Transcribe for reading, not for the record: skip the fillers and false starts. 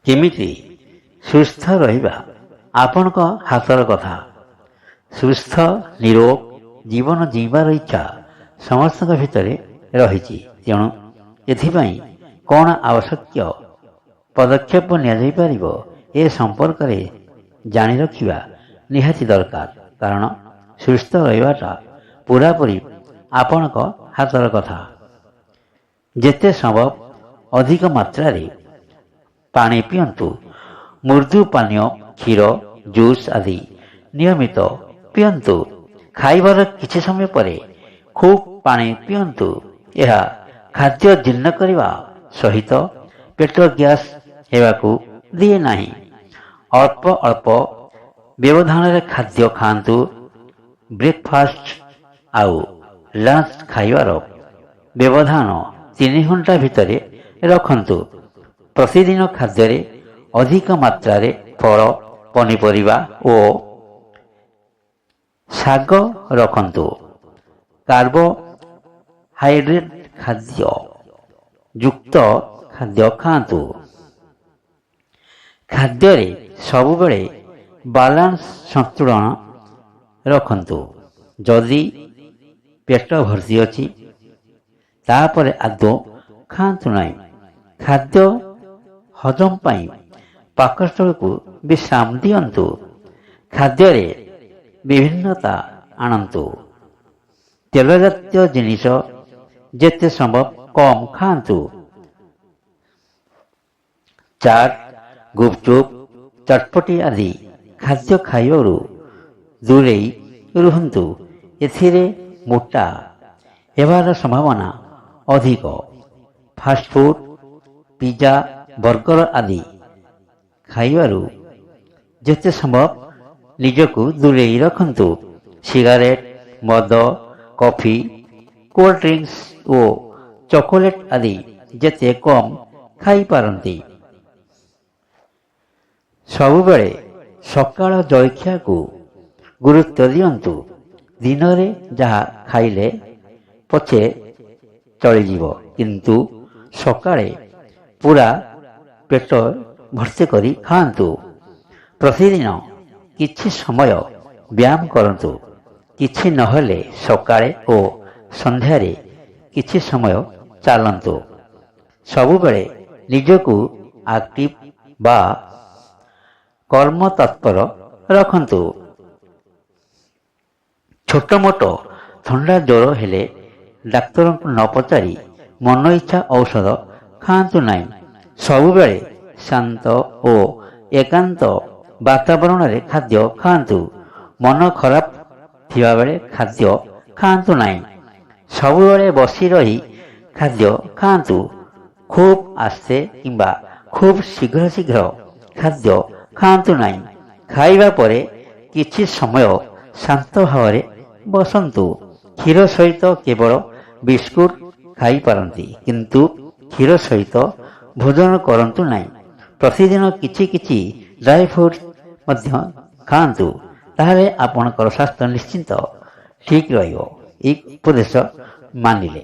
କେମିତି ସୁସ୍ଥ ରହିବା ଆପଣଙ୍କ ହାତର କଥା। ସୁସ୍ଥ ନିରୋଗ ଜୀବନ ଜୀଇବାର ଇଚ୍ଛା ସମସ୍ତଙ୍କ ଭିତରେ ରହିଛି। ତେଣୁ ଏଥିପାଇଁ କ'ଣ ଆବଶ୍ୟକ ପଦକ୍ଷେପ ନିଆଯାଇପାରିବ ଏ ସମ୍ପର୍କରେ ଜାଣି ରଖିବା ନିହାତି ଦରକାର। କାରଣ ସୁସ୍ଥ ରହିବାଟା ପୁରାପୁରି ଆପଣଙ୍କ ହାତର କଥା। ଯେତେ ସମ୍ଭବ ଅଧିକ ମାତ୍ରାରେ ପାଣି ପିଅନ୍ତୁ। ମୃଦୁ ପାନୀୟ କ୍ଷୀର, ଜୁସ୍ ଆଦି ନିୟମିତ ପିଅନ୍ତୁ। ଖାଇବାର କିଛି ସମୟ ପରେ ଖୁବ୍ ପାଣି ପିଅନ୍ତୁ। ଏହା ଖାଦ୍ୟ ଜୀର୍ଣ୍ଣ କରିବା ସହିତ ପେଟ ଗ୍ୟାସ୍ ହେବାକୁ ଦିଏ ନାହିଁ। ଅଳ୍ପ ଅଳ୍ପ ବ୍ୟବଧାନରେ ଖାଦ୍ୟ ଖାଆନ୍ତୁ। ବ୍ରେକଫାଷ୍ଟ ଆଉ ଲଞ୍ଚ ଖାଇବାର ବ୍ୟବଧାନ 3 ଘଣ୍ଟା ଭିତରେ ରଖନ୍ତୁ। ପ୍ରତିଦିନ ଖାଦ୍ୟରେ ଅଧିକ ମାତ୍ରାରେ ଫଳ, ପନିପରିବା ଓ ଶାଗ ରଖନ୍ତୁ। କାର୍ବୋହାଇଡ୍ରେଟ୍ ଖାଦ୍ୟ ଯୁକ୍ତ ଖାଦ୍ୟ ଖାଆନ୍ତୁ। ଖାଦ୍ୟରେ ସବୁବେଳେ ବାଲାନ୍ସ ସନ୍ତୁଳନ ରଖନ୍ତୁ। ଯଦି ପେଟ ଭର୍ତ୍ତି ଅଛି ତାପରେ ଆଦୌ ଖାଆନ୍ତୁ ନାହିଁ। ଖାଦ୍ୟ ହଜମ ପାଇଁ ପାକସ୍ଥଳୀକୁ ବିଶ୍ରାମ ଦିଅନ୍ତୁ। ଖାଦ୍ୟରେ ବିଭିନ୍ନତା ଆଣନ୍ତୁ। ତେଲ ଜାତୀୟ ଜିନିଷ ଯେତେ ସମ୍ଭବ କମ୍ ଖାଆନ୍ତୁ। ଚାଟ୍, ଗୁପଚୁପ୍, ଚଟପଟି ଆଦି ଖାଦ୍ୟ ଖାଇବାରୁ ଦୂରେଇ ରୁହନ୍ତୁ। ଏଥିରେ ମୋଟା ହେବାର ସମ୍ଭାବନା ଅଧିକ। ଫାଷ୍ଟଫୁଡ୍, ପିଜା, ବର୍ଗର ଆଦି ଖାଇବାରୁ ଯେତେ ସମ୍ଭବ ନିଜକୁ ଦୂରେଇ ରଖନ୍ତୁ। ସିଗାରେଟ୍, ମଦ, କଫି, କୋଲ୍ଡ ଡ୍ରିଙ୍କସ୍ ଓ ଚକୋଲେଟ୍ ଆଦି ଯେତେ କମ୍ ଖାଇପାରନ୍ତି। ସବୁବେଳେ ସକାଳ ଜଳଖିଆକୁ ଗୁରୁତ୍ୱ ଦିଅନ୍ତୁ। ଦିନରେ ଯାହା ଖାଇଲେ ପଛେ ଚଳିଯିବ, କିନ୍ତୁ ସକାଳେ ପୁରା ପେଟ ଭର୍ତ୍ତି କରି ଖାଆନ୍ତୁ। ପ୍ରତିଦିନ କିଛି ସମୟ ବ୍ୟାୟାମ କରନ୍ତୁ। କିଛି ନହେଲେ ସକାଳେ ଓ ସନ୍ଧ୍ୟାରେ କିଛି ସମୟ ଚାଲନ୍ତୁ। ସବୁବେଳେ ନିଜକୁ ଆକ୍ଟିଭ୍ ବା କର୍ମତତ୍ପର ରଖନ୍ତୁ। ଛୋଟମୋଟ ଥଣ୍ଡା ଜ୍ୱର ହେଲେ ଡାକ୍ତରଙ୍କୁ ନ ପଚାରି ମନ ଇଚ୍ଛା ଔଷଧ ଖାଆନ୍ତୁ ନାହିଁ। ସବୁବେଳେ ଶାନ୍ତ ଓ ଏକାନ୍ତ ବାତାବରଣରେ ଖାଦ୍ୟ ଖାଆନ୍ତୁ। ମନ ଖରାପ ଥିବାବେଳେ ଖାଦ୍ୟ ଖାଆନ୍ତୁ ନାହିଁ। ସବୁବେଳେ ବସି ରହି ଖାଦ୍ୟ ଖାଆନ୍ତୁ। ଖୁବ୍ ଆସ୍ତେ କିମ୍ବା ଖୁବ୍ ଶୀଘ୍ର ଶୀଘ୍ର ଖାଦ୍ୟ ଖାଆନ୍ତୁ ନାହିଁ। ଖାଇବା ପରେ କିଛି ସମୟ ଶାନ୍ତ ଭାବରେ ବସନ୍ତୁ। କ୍ଷୀର ସହିତ କେବଳ ବିସ୍କୁଟ ଖାଇପାରନ୍ତି, କିନ୍ତୁ କ୍ଷୀର ସହିତ ଭୋଜନ କରନ୍ତୁ ନାହିଁ। ପ୍ରତିଦିନ କିଛି କିଛି ଡ୍ରାଏ ଫ୍ରୁଟ୍ ମଧ୍ୟ ଖାଆନ୍ତୁ। ତାହେଲେ ଆପଣଙ୍କର ସ୍ୱାସ୍ଥ୍ୟ ନିଶ୍ଚିନ୍ତ ଠିକ୍ ରହିବ। ଏହି ଉପଦେଶ ମାନିଲେ